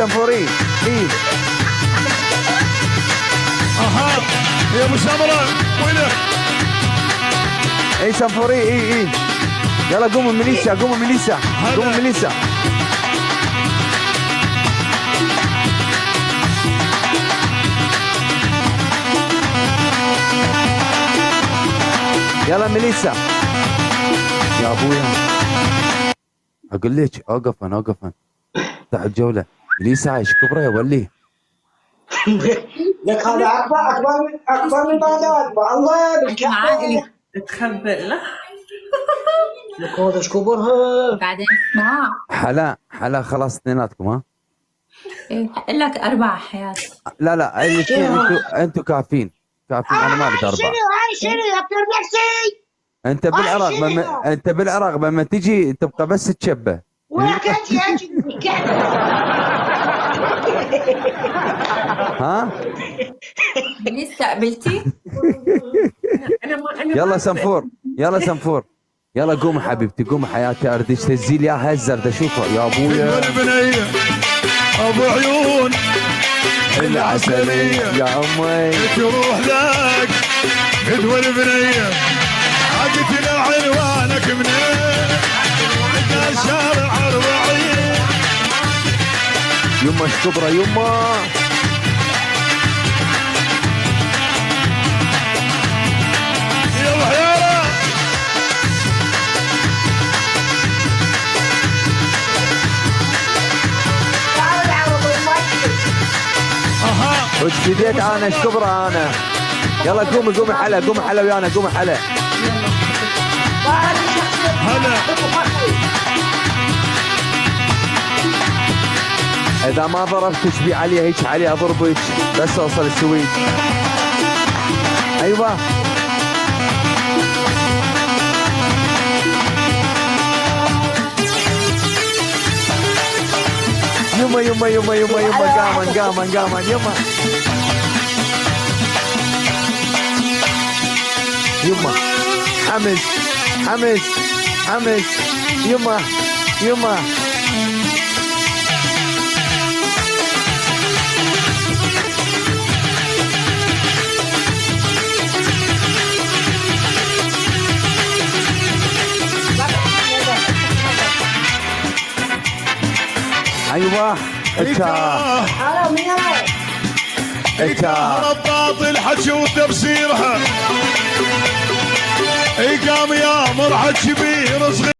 سنفوري اي. اها يا ابو سمره وينك؟ اي سنفوري اي. يلا قوموا ميليسا قوموا ميليسا قوموا ميليسا. يلا ميليسا يا ابويا. اقول لك اوقفا افتح الجوله. ميليسا عايش كبره يا ولي. لك هذا اكبر من بغداد والله بالكعبه. تخبر له لك هذا ايش كبرها؟ بعدين اسمع. حلا خلاص اثنيناتكم ها. إيه لك 4 حياة. لا انتوا كافيين انا ما بدي 4. شنو دكتور نفسي؟ انت بالعراق لما تجي تبقى بس تشبه. وكتي ها؟ لسه قبلتي؟ يلا سنفور يلا قوم حبيبتي قوم حياتي. اردش تزيل يا هزر ده شوفه يا ابويا. البنيه ابو عيون العسليه يا امي تروح لك فدوى البنيه. عقدت له عنوانك منين؟ عند شارع 40. يما الكبرى يما. يلا يلا اها وجديت انا ايش كبرى انا. يلا قومي حلا ويانا قومي حلا. هلا اذا ما ضربت تشبي عليها هيك عليها اضربك بس اوصل السويد. ايوه يما قاما يما حمس يما ايوه رباط الحكي وتفسيرها. اي قام يا مرحب كبير صغير.